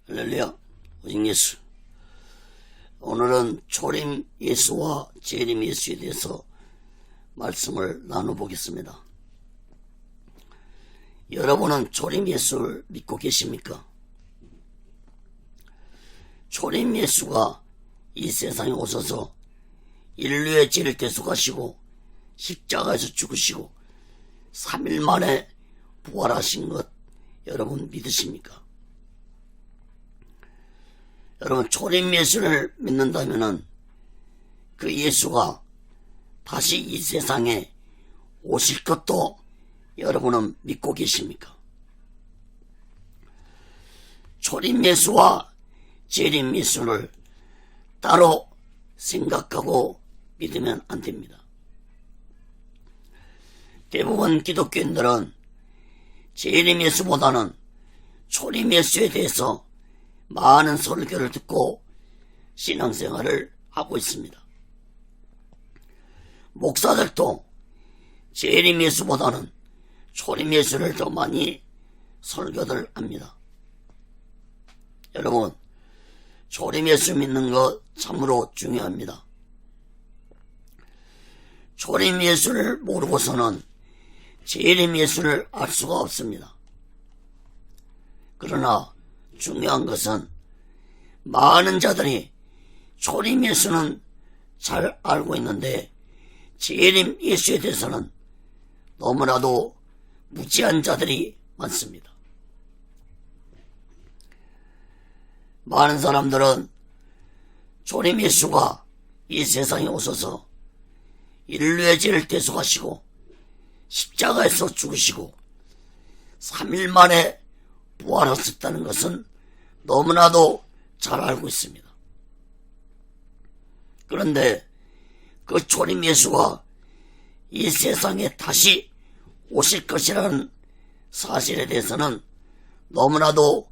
할렐루야, 오직 예수. 오늘은 초림 예수와 재림 예수에 대해서 말씀을 나눠보겠습니다. 여러분은 초림 예수를 믿고 계십니까? 초림 예수가 이 세상에 오셔서 인류의 죄를 대속하시고 십자가에서 죽으시고 3일 만에 부활하신 것 여러분 믿으십니까? 여러분, 초림 예수를 믿는다면 그 예수가 다시 이 세상에 오실 것도 여러분은 믿고 계십니까? 초림 예수와 재림 예수를 따로 생각하고 믿으면 안 됩니다. 대부분 기독교인들은 재림 예수보다는 초림 예수에 대해서 많은 설교를 듣고 신앙생활을 하고 있습니다. 목사들도 재림 예수보다는 초림 예수를 더 많이 설교를 합니다. 여러분, 초림 예수 믿는 것 참으로 중요합니다. 초림 예수를 모르고서는 재림 예수를 알 수가 없습니다. 그러나 중요한 것은 많은 자들이 초림 예수는 잘 알고 있는데 재림 예수에 대해서는 너무나도 무지한 자들이 많습니다. 많은 사람들은 초림 예수가 이 세상에 오셔서 인류의 죄를 대속하시고 십자가에서 죽으시고 3일 만에 부활하셨다는 것은 너무나도 잘 알고 있습니다. 그런데 그 초림 예수가 이 세상에 다시 오실 것이라는 사실에 대해서는 너무나도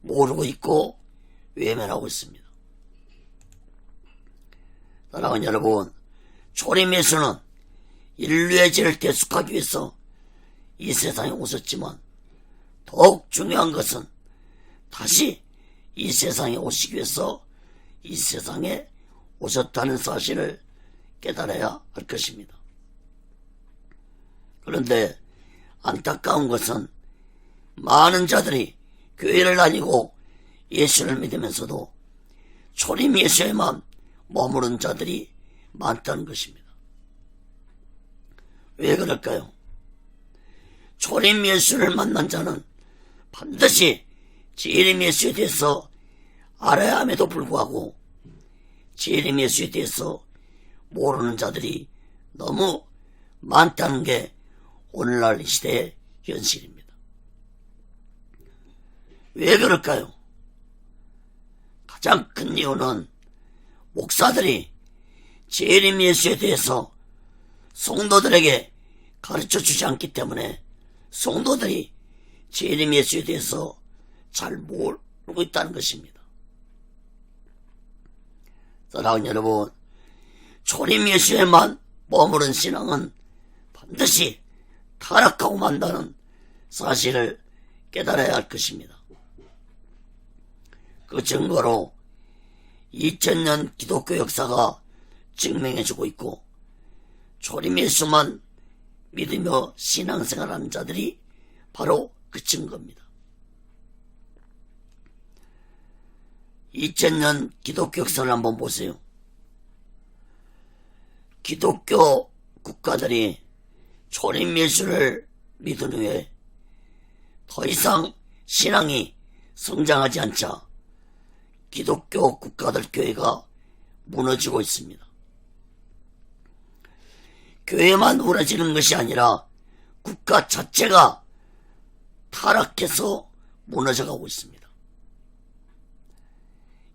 모르고 있고 외면하고 있습니다. 사랑하는 여러분, 초림 예수는 인류의 죄를 대속하기 위해서 이 세상에 오셨지만 더욱 중요한 것은 다시 이 세상에 오시기 위해서 이 세상에 오셨다는 사실을 깨달아야 할 것입니다. 그런데 안타까운 것은 많은 자들이 교회를 다니고 예수를 믿으면서도 초림 예수에만 머무른 자들이 많다는 것입니다. 왜 그럴까요? 초림 예수를 만난 자는 반드시 재림 예수에 대해서 알아야 함에도 불구하고 재림 예수에 대해서 모르는 자들이 너무 많다는 게 오늘날 이 시대의 현실입니다. 왜 그럴까요? 가장 큰 이유는 목사들이 재림 예수에 대해서 성도들에게 가르쳐 주지 않기 때문에 성도들이 재림 예수에 대해서 잘 모르고 있다는 것입니다. 사랑하는 여러분, 초림 예수에만 머무른 신앙은 반드시 타락하고 만다는 사실을 깨달아야 할 것입니다. 그 증거로 2000년 기독교 역사가 증명해주고 있고 초림 예수만 믿으며 신앙생활하는 자들이 바로 그 증거입니다. 2000년 기독교 역사를 한번 보세요. 기독교 국가들이 초림 예수를 믿은 후에 더 이상 신앙이 성장하지 않자 기독교 국가들 교회가 무너지고 있습니다. 교회만 무너지는 것이 아니라 국가 자체가 타락해서 무너져가고 있습니다.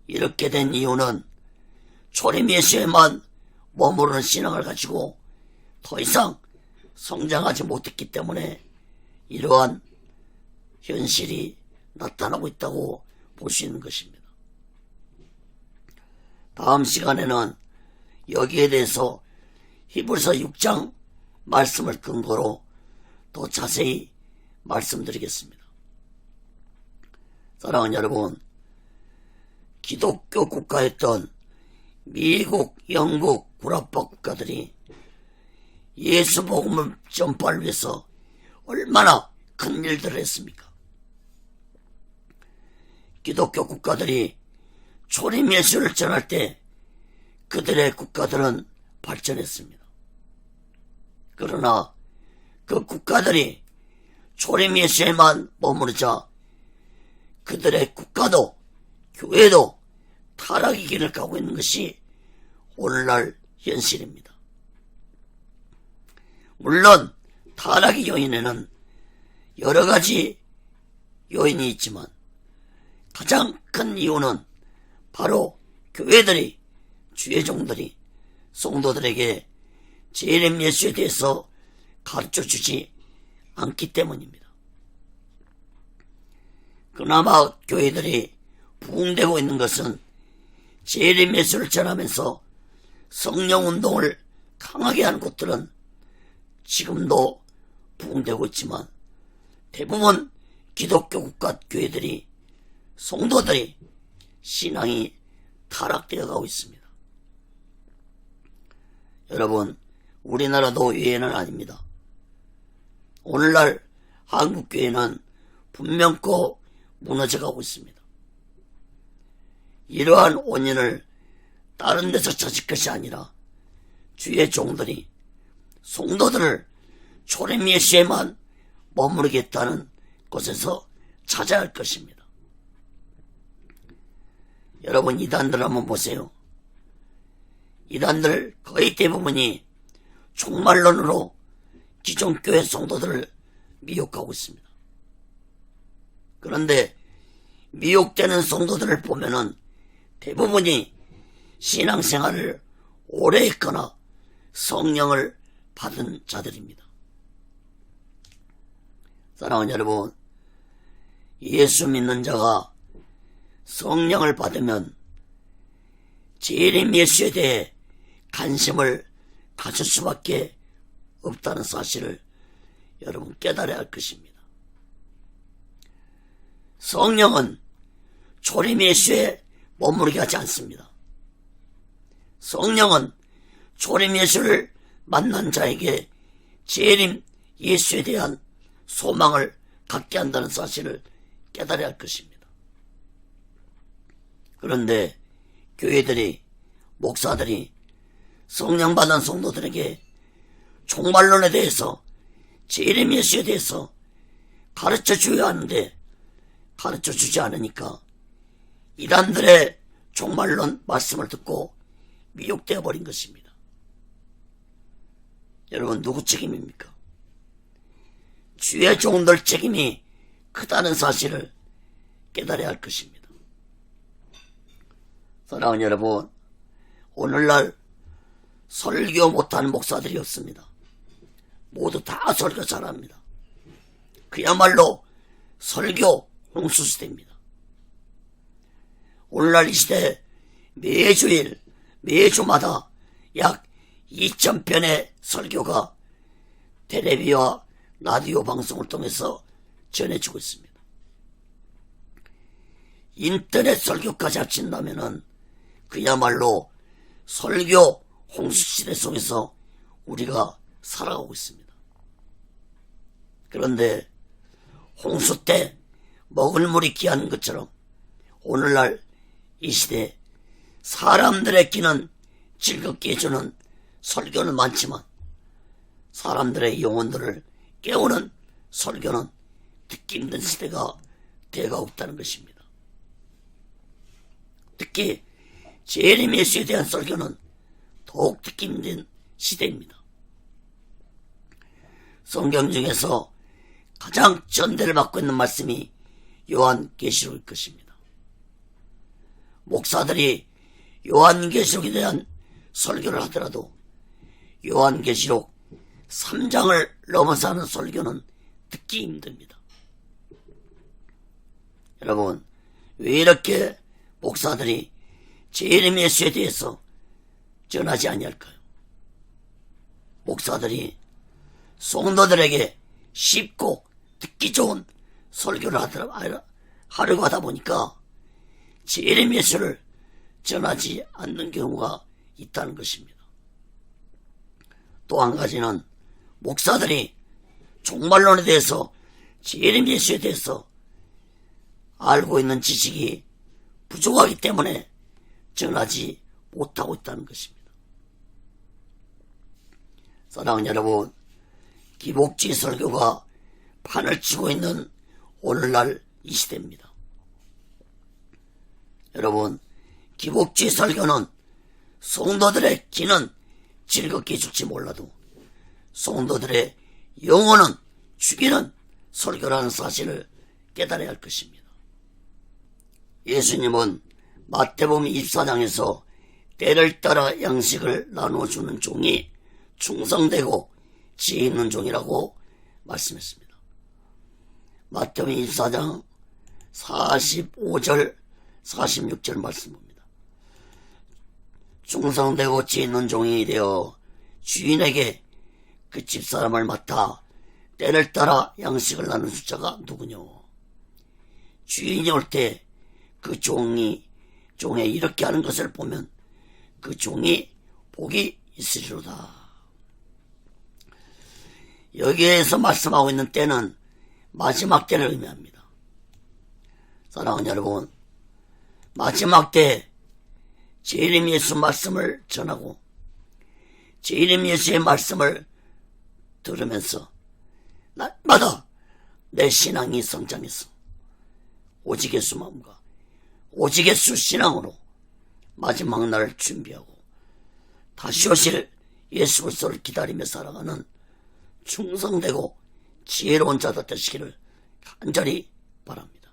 이렇게 된 이유는 초림 예수에만 머무르는 신앙을 가지고 더 이상 성장하지 못했기 때문에 이러한 현실이 나타나고 있다고 볼 수 있는 것입니다. 다음 시간에는 여기에 대해서 히브리서 6장 말씀을 근거로 더 자세히 말씀드리겠습니다. 사랑하는 여러분, 기독교 국가였던 미국, 영국, 구라파 국가들이 예수 복음을 전파를 위해서 얼마나 큰 일들을 했습니까? 기독교 국가들이 초림 예수를 전할 때 그들의 국가들은 발전했습니다. 그러나 그 국가들이 초림 예수에만 머무르자 그들의 국가도 교회도 타락의 길을 가고 있는 것이 오늘날 현실입니다. 물론 타락의 요인에는 여러 가지 요인이 있지만 가장 큰 이유는 바로 교회들이, 주의 종들이 성도들에게 재림 예수에 대해서 가르쳐주지 않기 때문입니다. 그나마 교회들이 부흥되고 있는 것은 재림 예수를 전하면서 성령운동을 강하게 하는 곳들은 지금도 부흥되고 있지만 대부분 기독교 국가 교회들이, 성도들이 신앙이 타락되어 가고 있습니다. 여러분, 우리나라도 예외는 아닙니다. 오늘날 한국교회는 분명코 무너져가고 있습니다. 이러한 원인을 다른 데서 찾을 것이 아니라 주의 종들이 성도들을 초림 예수에만 머무르겠다는 곳에서 찾아야 할 것입니다. 여러분, 이단들 한번 보세요. 이단들 거의 대부분이 종말론으로 기존 교회 성도들을 미혹하고 있습니다. 그런데 미혹되는 성도들을 보면은 대부분이 신앙생활을 오래 했거나 성령을 받은 자들입니다. 사랑하는 여러분, 예수 믿는 자가 성령을 받으면 재림 예수에 대해 관심을 가질 수밖에 없다는 사실을 여러분 깨달아야 할 것입니다. 성령은 초림 예수에 머무르게 하지 않습니다. 성령은 초림 예수를 만난 자에게 재림 예수에 대한 소망을 갖게 한다는 사실을 깨달아야 할 것입니다. 그런데 교회들이, 목사들이 성령 받은 성도들에게 종말론에 대해서, 재림 예수에 대해서 가르쳐 줘야 하는데 가르쳐 주지 않으니까 이단들의 종말론 말씀을 듣고 미혹되어 버린 것입니다. 여러분, 누구 책임입니까? 주의 종들 책임이 크다는 사실을 깨달아야 할 것입니다. 사랑하는 여러분, 오늘날 설교 못하는 목사들이 없습니다. 모두 다 설교 잘합니다. 그야말로 설교 홍수시대입니다. 오늘날 이 시대 매주일, 매주마다 약 2,000편의 설교가 텔레비와 라디오 방송을 통해서 전해지고 있습니다. 인터넷 설교까지 합친다면은 그야말로 설교 홍수시대 속에서 우리가 살아가고 있습니다. 그런데 홍수 때 먹을 물이 귀한 것처럼 오늘날 이 시대에 사람들의 귀는 즐겁게 해주는 설교는 많지만 사람들의 영혼들을 깨우는 설교는 듣기 힘든 시대가 되어가고 있다는 것입니다. 특히 재림 예수에 대한 설교는 더욱 듣기 힘든 시대입니다. 성경 중에서 가장 전대를 받고 있는 말씀이 요한계시록일 것입니다. 목사들이 요한계시록에 대한 설교를 하더라도 요한계시록 3장을 넘어서 하는 설교는 듣기 힘듭니다. 여러분, 왜 이렇게 목사들이 재림 예수에 대해서 전하지 아니할까요? 목사들이 성도들에게 쉽고 듣기 좋은 설교를 하려고 하다 보니까 재림 예수를 전하지 않는 경우가 있다는 것입니다. 또 한 가지는 목사들이 종말론에 대해서 재림 예수에 대해서 알고 있는 지식이 부족하기 때문에 전하지 못하고 있다는 것입니다. 사랑하는 여러분, 기복주의 설교가 판을 치고 있는 오늘날 이 시대입니다. 여러분, 기복주의 설교는 성도들의 기는 즐겁게 줄지 몰라도 성도들의 영혼은 죽이는 설교라는 사실을 깨달아야 할 것입니다. 예수님은 마태복음 24장에서 때를 따라 양식을 나누어주는 종이 충성되고 지혜 있는 종이라고 말씀했습니다. 마태복음 24장 45절 46절 말씀입니다. 충성되고 지혜 있는 종이 되어 주인에게 그 집사람을 맡아 때를 따라 양식을 나누는 자가 누구뇨? 주인이 올 때 그 종에 이렇게 하는 것을 보면 그 종이 복이 있으리로다. 여기에서 말씀하고 있는 때는 마지막 때를 의미합니다. 사랑하는 여러분, 마지막 때 재림 예수 말씀을 전하고 재림 예수의 말씀을 들으면서 날마다 내 신앙이 성장했어. 오직 예수 마음과 오직 예수 신앙으로 마지막 날을 준비하고 다시 오실 예수 그리스도를 기다리며 살아가는 충성되고 지혜로운 자들 되시기를 간절히 바랍니다.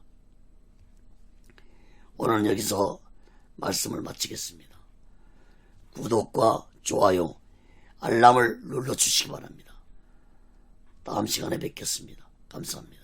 오늘은 여기서 말씀을 마치겠습니다. 구독과 좋아요, 알람을 눌러주시기 바랍니다. 다음 시간에 뵙겠습니다. 감사합니다.